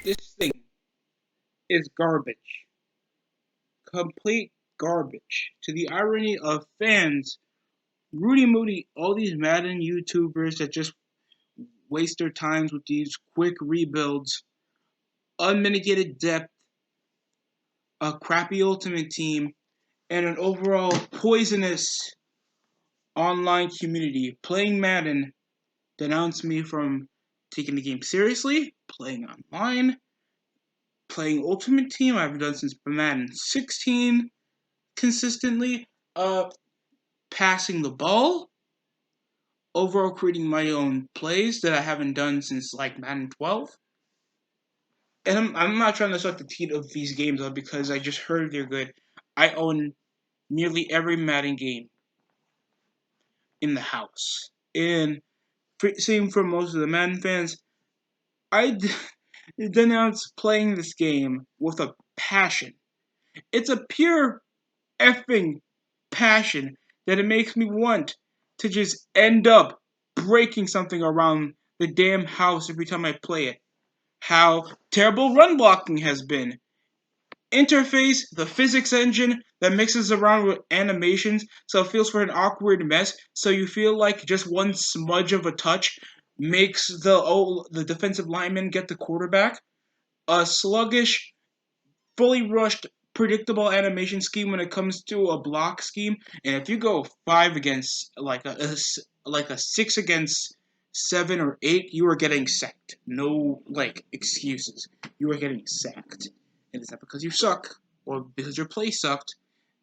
This thing is garbage. Complete garbage. To the irony of fans, Rudy Moody, all these Madden YouTubers that just waste their times with these quick rebuilds, unmitigated depth, a crappy ultimate team, and an overall poisonous online community playing Madden denounce me from taking the game seriously, playing online, playing Ultimate Team. I've done since Madden 16 consistently. Passing the ball, overall creating my own plays that I haven't done since like Madden 12. And I'm not trying to suck the teeth of these games up because I just heard they're good. I own nearly every Madden game in the house. And same for most of the Madden fans, I denounce playing this game with a passion. It's a pure effing passion that it makes me want to just end up breaking something around the damn house every time I play it. How terrible run blocking has been. Interface, the physics engine that mixes around with animations so it feels for an awkward mess, so you feel like just one smudge of a touch makes the defensive lineman get the quarterback. A sluggish, fully rushed, predictable animation scheme when it comes to a block scheme. And if you go five against like a six against 7 or 8, you are getting sacked. No like excuses. You are getting sacked, and it's not because you suck or because your play sucked.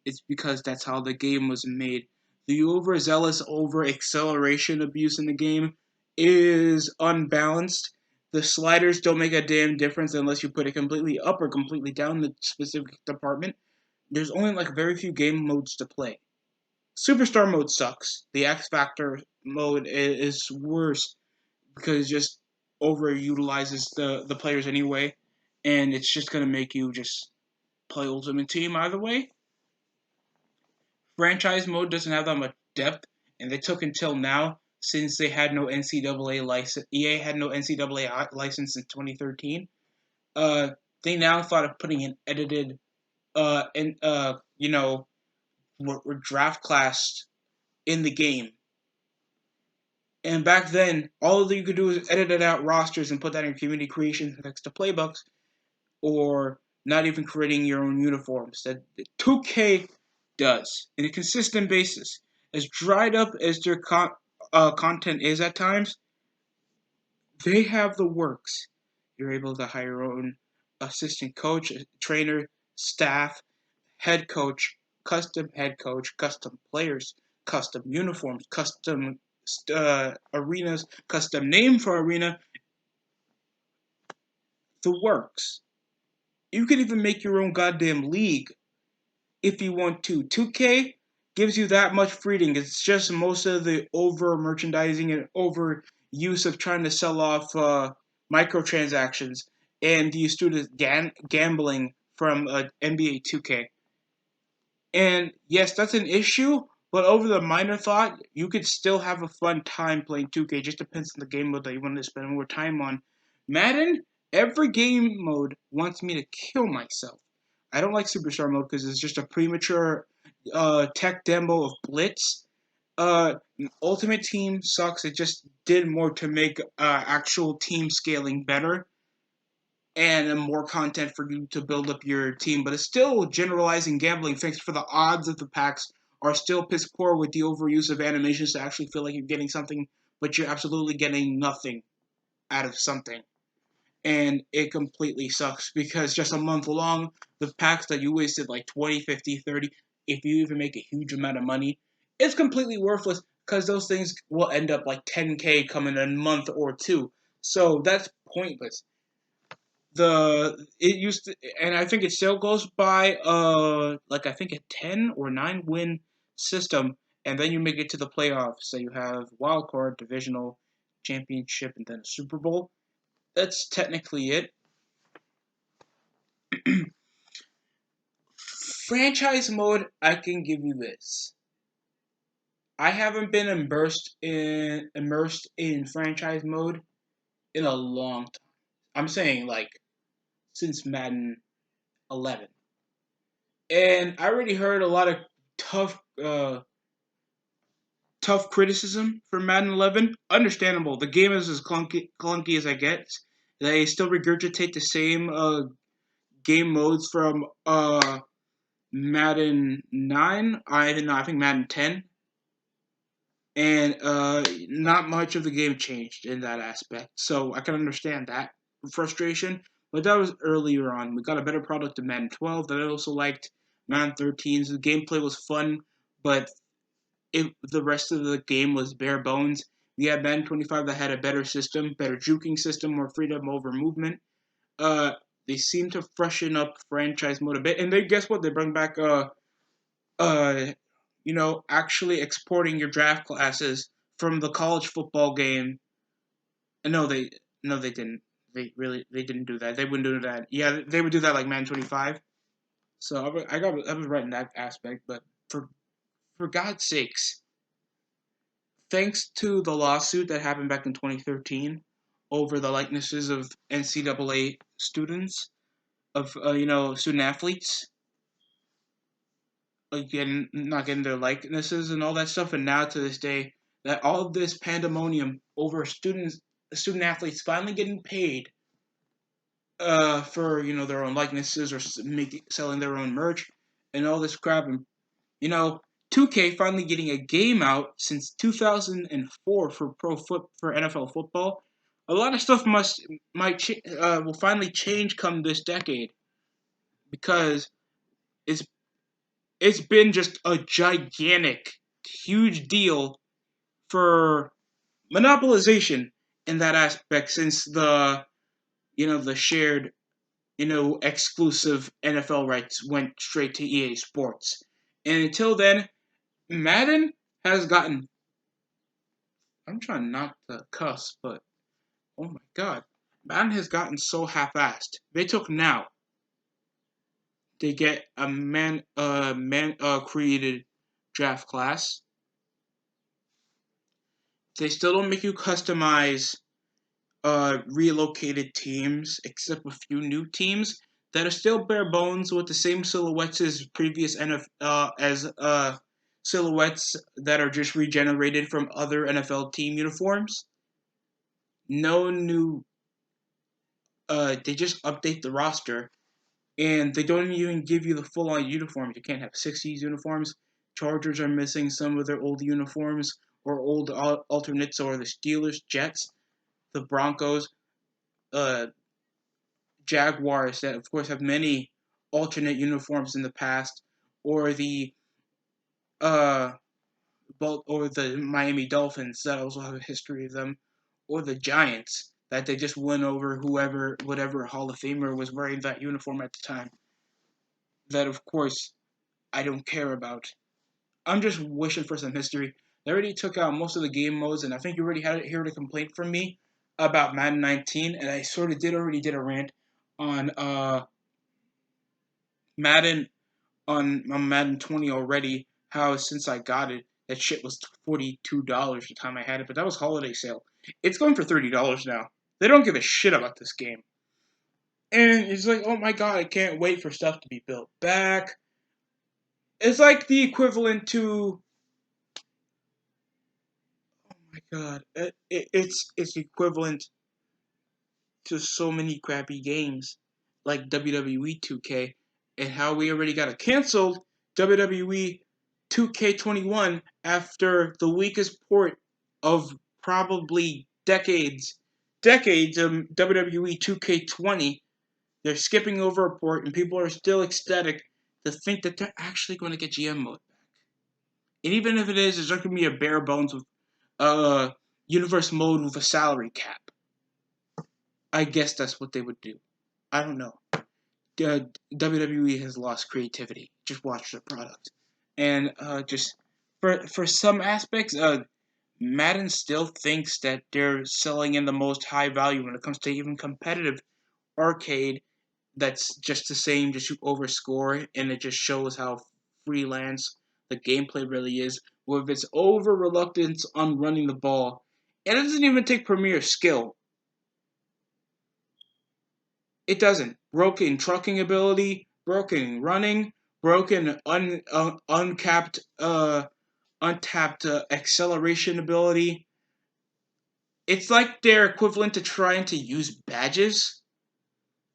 It's because that's how the game was made. The overzealous over acceleration abuse in the game is unbalanced. The sliders don't make a damn difference unless you put it completely up or completely down the specific department. There's only like very few game modes to play. Superstar mode sucks. The X Factor mode is worse because it just overutilizes the players anyway, and it's just gonna make you just play Ultimate Team either way. Franchise mode doesn't have that much depth, and they took until now since they had no NCAA license. EA had no NCAA license in 2013. Uh, they now thought of putting an edited, and draft class in the game. And back then, all that you could do is edit it out rosters and put that in community creation next to playbooks, or not even creating your own uniforms. That 2K does in a consistent basis. As dried up as their content is at times, they have the works. You're able to hire your own assistant coach, trainer, staff, head coach, custom players, custom uniforms, custom arenas, custom name for arena, the works. You can even make your own goddamn league if you want to. 2K gives you that much freedom. It's just most of the over merchandising and over use of trying to sell off microtransactions and the student gambling from NBA 2K. And yes, that's an issue, but over the minor thought, you could still have a fun time playing 2K. It just depends on the game mode that you want to spend more time on. Madden, every game mode wants me to kill myself. I don't like Superstar mode because it's just a premature tech demo of Blitz. Uh, Ultimate Team sucks. It just did more to make actual team scaling better and more content for you to build up your team. But it's still generalizing gambling thanks for the odds of the packs are still piss poor with the overuse of animations to actually feel like you're getting something, but you're absolutely getting nothing out of something. And it completely sucks because just a month long, the packs that you wasted like 20, 50, 30, if you even make a huge amount of money, it's completely worthless because those things will end up like 10K coming in a month or two. So that's pointless. It used to, and I think it still goes by like I think a 10 or 9 win system, and then you make it to the playoffs. So you have wild card, divisional, championship, and then a Super Bowl. That's technically it. Franchise mode, I can give you this. I haven't been immersed in franchise mode in a long time. I'm saying like since Madden 11. And I already heard a lot of tough tough criticism for Madden 11. Understandable. The game is as clunky as I get. They still regurgitate the same game modes from Madden 9. I don't know. I think Madden 10. And not much of the game changed in that aspect. So I can understand that frustration. But that was earlier on. We got a better product of Madden 12 that I also liked. Madden 13. The gameplay was fun, but the rest of the game was bare bones. We had Madden 25 that had a better system, better juking system, more freedom over movement. Uh, they seem to freshen up franchise mode a bit, and they guess what? They bring back uh, actually exporting your draft classes from the college football game. No, they didn't. They didn't do that. They wouldn't do that. Yeah, they would do that like Madden 25. So I was right in that aspect, but for God's sakes, thanks to the lawsuit that happened back in 2013 over the likenesses of NCAA students, of student athletes, again not getting their likenesses and all that stuff, and now to this day, that all of this pandemonium over student athletes finally getting paid for their own likenesses or selling their own merch and all this crap, and you know, 2K finally getting a game out since 2004 for for NFL football. A lot of stuff will finally change come this decade because it's it's been just a gigantic, huge deal for monopolization in that aspect since the shared exclusive NFL rights went straight to EA Sports, and until then, Madden has gotten. I'm trying not to cuss, but oh my god, Madden has gotten so half-assed. They took now. They get a man created draft class. They still don't make you customize relocated teams, except a few new teams that are still bare bones with the same silhouettes as previous silhouettes that are just regenerated from other NFL team uniforms. No new. They just update the roster, and they don't even give you the full-on uniforms. You can't have 60s uniforms. Chargers are missing some of their old uniforms or old alternates, or the Steelers, Jets, the Broncos, uh, Jaguars that of course have many alternate uniforms in the past, or the uh, or the Miami Dolphins that also have a history of them, or the Giants that they just won over whatever Hall of Famer was wearing that uniform at the time. That of course I don't care about. I'm just wishing for some history. They already took out most of the game modes, and I think you already heard a complaint from me about Madden 19, and I sort of did a rant on Madden on Madden 20 already. How since I got it, that shit was $42 the time I had it, but that was holiday sale. It's going for $30 now. They don't give a shit about this game, and it's like, oh my god, I can't wait for stuff to be built back. It's like the equivalent to, oh my god, it's equivalent to so many crappy games like WWE 2K, and how we already got it canceled WWE 2K21 after the weakest port of probably decades of WWE 2K20. They're skipping over a port, and people are still ecstatic to think that they're actually going to get GM mode back. And even if it is, it's not going to be a bare bones with universe mode with a salary cap. I guess that's what they would do. I don't know. WWE has lost creativity. Just watch the product, and just for some aspects, Madden still thinks that they're selling in the most high value when it comes to even competitive arcade. That's just the same, just you overscore, and it just shows how freelance the gameplay really is. With its over reluctance on running the ball, it doesn't even take premier skill. It doesn't. Broken trucking ability, broken running, broken untapped acceleration ability. It's like they're equivalent to trying to use badges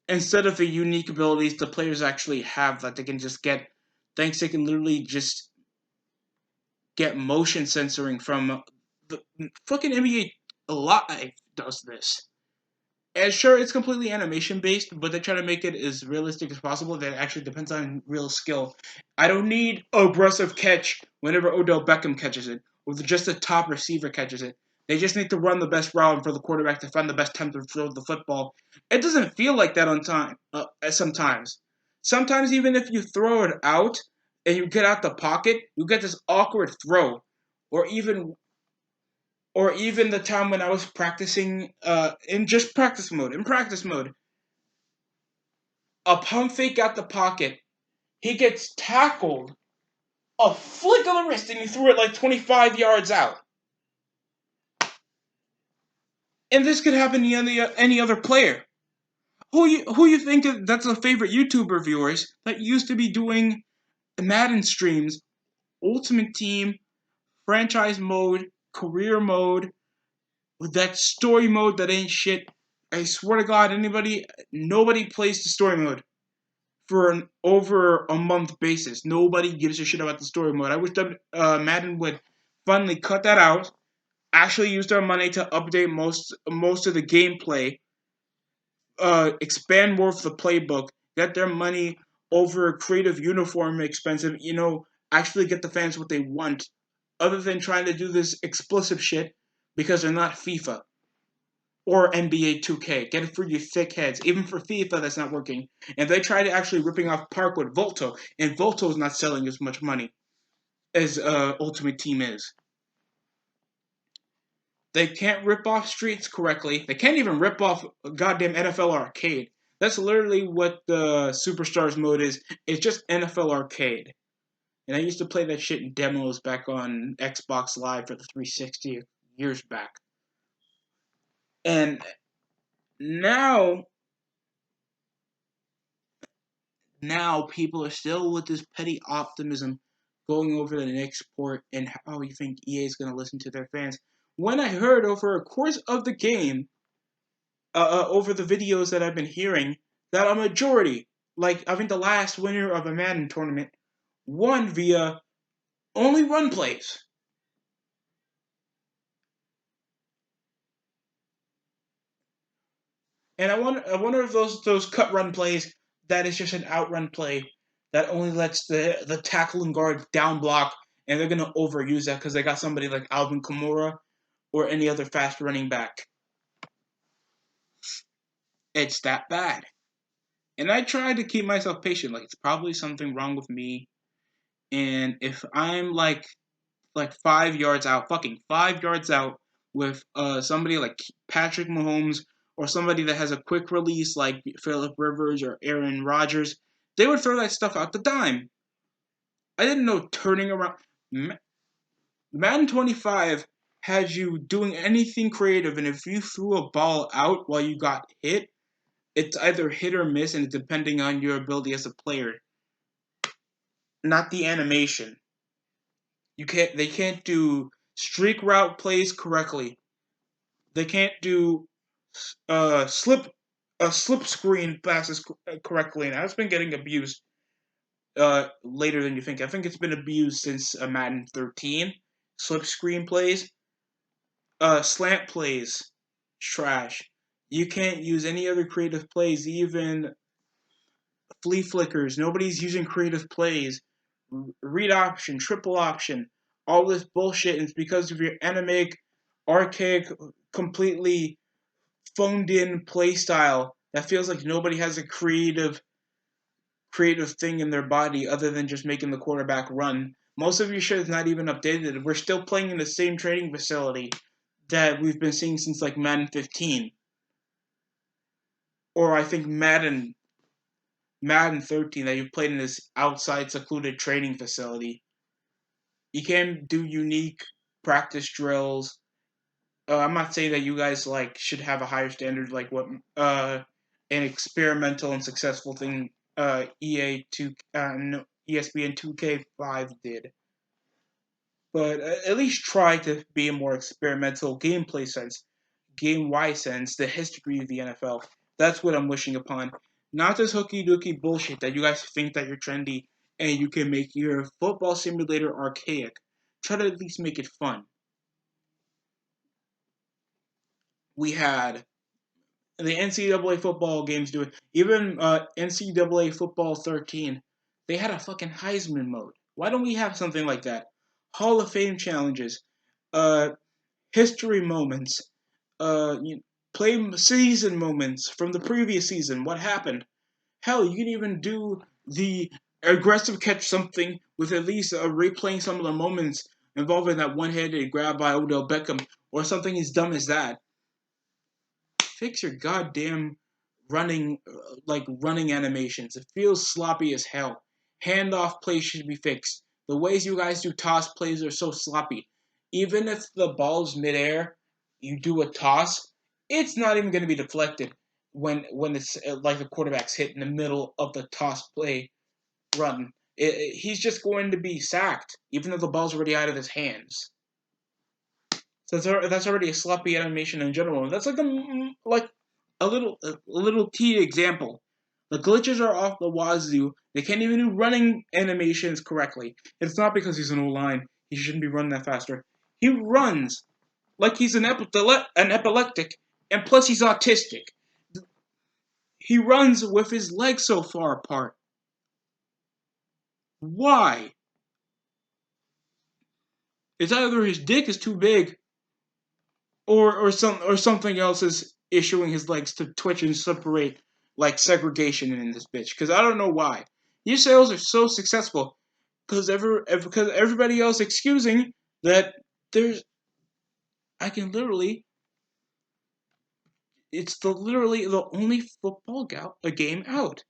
instead of the unique abilities the players actually have that they can just get. Thanks, they can literally just get motion censoring from the fucking NBA Live does this. And sure, it's completely animation based, but they try to make it as realistic as possible. That actually depends on real skill. I don't need aggressive catch whenever Odell Beckham catches it, or just the top receiver catches it. They just need to run the best route for the quarterback to find the best time to throw the football. It doesn't feel like that on time. Sometimes, even if you throw it out and you get out the pocket, you get this awkward throw, or even the time when I was practicing in just practice mode. In practice mode, a pump fake out the pocket. He gets tackled. A flick of the wrist, and he threw it like 25 yards out. And this could happen to any other player. Who you think that's a favorite YouTuber of yours that used to be doing Madden streams, Ultimate Team, franchise mode, career mode, with that story mode that ain't shit. I swear to God, nobody plays the story mode for an over a month basis. Nobody gives a shit about the story mode. I wish that Madden would finally cut that out. Actually, use their money to update most of the gameplay. Expand more of the playbook. Get their money over creative uniform expensive. Actually get the fans what they want, other than trying to do this explicit shit because they're not FIFA or NBA 2K. Get it for your thick heads. Even for FIFA, that's not working. And they tried actually ripping off Park with Volto, and Volto's not selling as much money as Ultimate Team is. They can't rip off Streets correctly. They can't even rip off goddamn NFL Arcade. That's literally what the Superstars mode is. It's just NFL Arcade. And I used to play that shit in demos back on Xbox Live for the 360 years back. And now people are still with this petty optimism going over the next port and how you think EA is going to listen to their fans. When I heard over a course of the game, over the videos that I've been hearing, that a majority, like I think the last winner of a Madden tournament, won via only run plays. And I wonder if those cut run plays, that is just an outrun play that only lets the tackle and guard down block, and they're gonna overuse that because they got somebody like Alvin Kamara or any other fast running back. It's that bad. And I try to keep myself patient. Like it's probably something wrong with me. And if I'm like 5 yards out, fucking 5 yards out with somebody like Patrick Mahomes or somebody that has a quick release like Philip Rivers or Aaron Rodgers, they would throw that stuff out the dime. I didn't know turning around. Madden 25 had you doing anything creative, and if you threw a ball out while you got hit, it's either hit or miss, and it's depending on your ability as a player, not the animation. They can't do streak route plays correctly. They can't do uh, slip slip screen passes correctly, and that's been getting abused later than you think. I think it's been abused since Madden 13. Slip screen plays, slant plays, trash. You can't use any other creative plays, even flea flickers. Nobody's using creative plays. Read option, triple option, all this bullshit, and it's because of your anemic, archaic, completely phoned in play style that feels like nobody has a creative thing in their body other than just making the quarterback run. Most of your shit is not even updated. We're still playing in the same training facility that we've been seeing since like Madden 15. Or I think Madden 13 that you've played in this outside secluded training facility. You can't do unique practice drills. I'm not saying that you guys like should have a higher standard like what an experimental and successful thing ESPN 2K5 did, but at least try to be a more experimental gameplay sense, game-wide sense, the history of the NFL. That's what I'm wishing upon. Not this hooky-dooky bullshit that you guys think that you're trendy and you can make your football simulator archaic. Try to at least make it fun. We had the NCAA football games doing, even NCAA football 13, they had a fucking Heisman mode. Why don't we have something like that? Hall of Fame challenges, uh, history moments, play season moments from the previous season. What happened? Hell, you can even do the aggressive catch something with at least replaying some of the moments involving that one-handed grab by Odell Beckham or something as dumb as that. Fix your goddamn running animations. It feels sloppy as hell. Handoff plays should be fixed. The ways you guys do toss plays are so sloppy. Even if the ball's midair, you do a toss, it's not even going to be deflected when it's like the quarterback's hit in the middle of the toss play run. He's just going to be sacked, even though the ball's already out of his hands. So that's already a sloppy animation in general. And that's like a little key example. The glitches are off the wazoo. They can't even do running animations correctly. It's not because he's an O-line. He shouldn't be running that faster. He runs like he's an epileptic, and plus he's autistic. He runs with his legs so far apart. Why? It's either his dick is too big, or something else is issuing his legs to twitch and separate like segregation in this bitch. Because I don't know why. Your sales are so successful because everybody else excusing that there's I can literally it's literally the only a game out.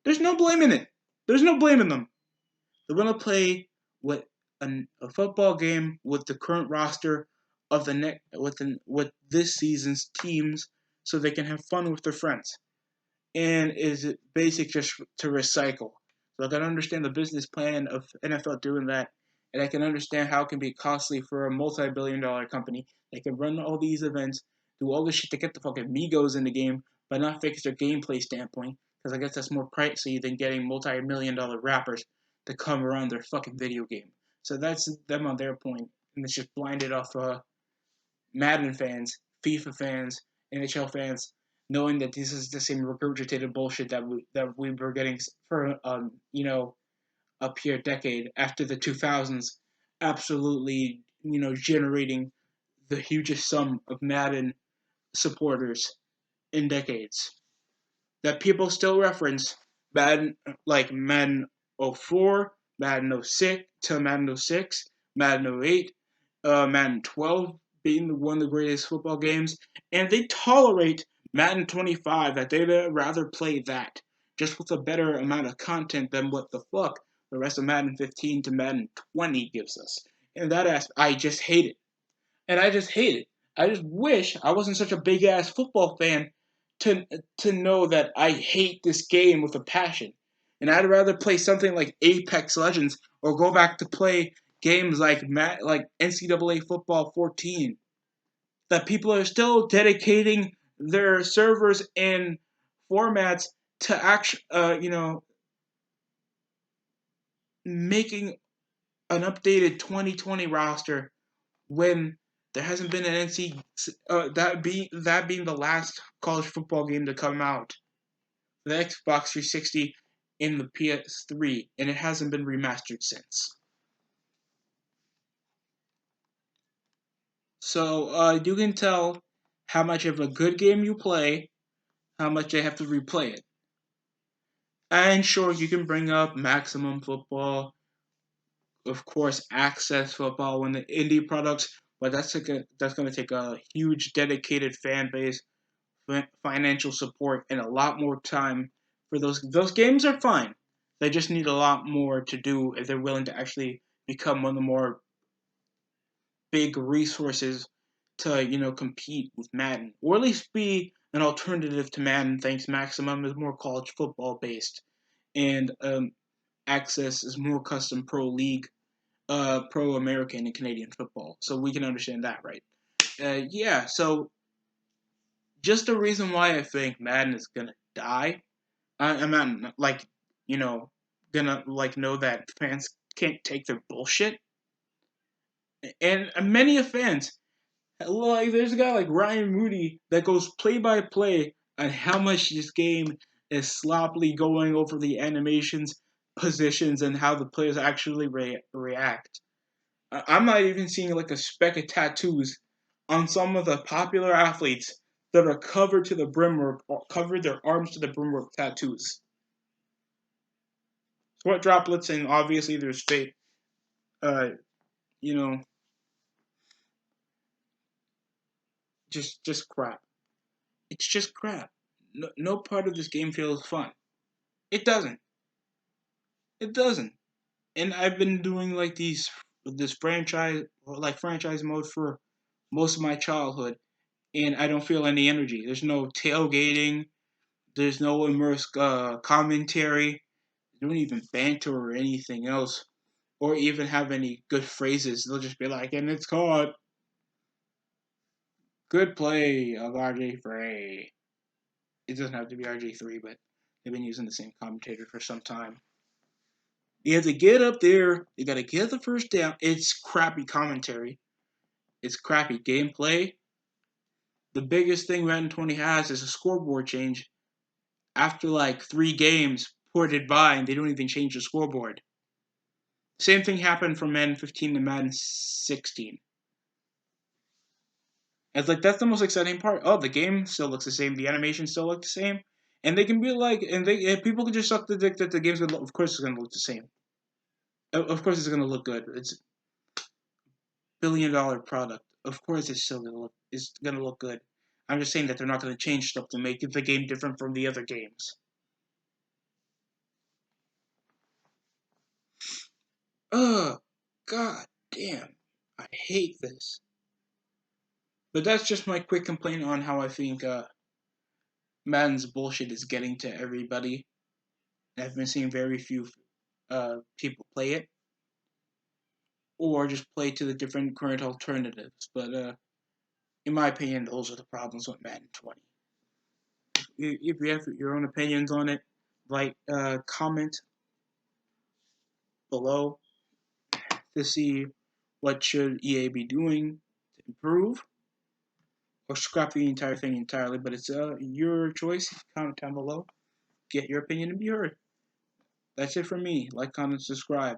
There's no blaming it. There's no blaming them. They're gonna play with a football game with the current roster of with this season's teams, so they can have fun with their friends. And is it basic just to recycle? So I can understand the business plan of NFL doing that, and I can understand how it can be costly for a multi-billion-dollar company. They can run all these events, do all this shit to get the fucking Migos in the game, but not fix their gameplay standpoint. Because I guess that's more pricey than getting multi-million-dollar rappers to come around their fucking video game. So that's them on their point, and it's just blinded off Madden fans, FIFA fans, NHL fans, knowing that this is the same regurgitated bullshit that we were getting for up here a decade after the 2000s, absolutely generating the hugest sum of Madden supporters in decades that people still reference Madden like Madden '04, Madden '06 to Madden '06, Madden '08, Madden 12 being one of the greatest football games, and they tolerate Madden 25 that they'd rather play that just with a better amount of content than what the fuck the rest of Madden 15 to Madden 20 gives us. And I just hate it. And I just hate it. I just wish I wasn't such a big ass football fan to to know that I hate this game with a passion. And I'd rather play something like Apex Legends or go back to play games like NCAA Football 14. That people are still dedicating their servers and formats to making an updated 2020 roster when there hasn't been an NC that being the last college football game to come out, the Xbox 360 and the PS3, and it hasn't been remastered since. So you can tell how much of a good game you play, how much they have to replay it. And sure, you can bring up maximum football, of course, access football when the indie products, but that's going to take a huge dedicated fan base, financial support, and a lot more time for those games are fine. They just need a lot more to do if they're willing to actually become one of the more big resources to compete with Madden, or at least be an alternative to Madden, thanks Maximum is more college football based, and Access is more custom pro league, pro American and Canadian football. So we can understand that, right? Yeah. So just the reason why I think Madden is gonna die. I'm not like you know gonna like know that fans can't take their bullshit, and many of fans like there's a guy like Ryan Moody that goes play by play on how much this game is sloppily going over the animations, positions, and how the players actually react. I'm not even seeing like a speck of tattoos on some of the popular athletes that are covered to the brim or covered their arms to the brim with tattoos. Sweat droplets, and obviously there's fake, uh, you know, just crap. It's just crap. No part of this game feels fun. It doesn't. It doesn't. And I've been doing like this franchise mode for most of my childhood, and I don't feel any energy. There's no tailgating. There's no immersed commentary. They don't even banter or anything else, or even have any good phrases. They'll just be like, "And it's caught. Good play of RG3." It doesn't have to be RG3, but they've been using the same commentator for some time. You have to get up there. You got to get the first down. It's crappy commentary. It's crappy gameplay. The biggest thing Madden 20 has is a scoreboard change. After like 3 games ported by, and they don't even change the scoreboard. Same thing happened from Madden 15 to Madden 16. It's like that's the most exciting part. Oh, the game still looks the same. The animation still looks the same, and they can be like, and people can just suck the dick that the game's gonna. Of course, it's gonna look the same. Of course, it's gonna look good. It's $1 billion product. Of course, it's still gonna look. It's gonna look good. I'm just saying that they're not gonna change stuff to make the game different from the other games. Ugh, god damn, I hate this. But that's just my quick complaint on how I think Madden's bullshit is getting to everybody. I've been seeing very few people play it, or just play to the different current alternatives. But in my opinion, those are the problems with Madden 20. If you have your own opinions on it, like comment below to see what should EA be doing to improve, or scrap the entire thing entirely. But it's your choice. Comment down below. Get your opinion and be heard. That's it from me. Like, comment, subscribe.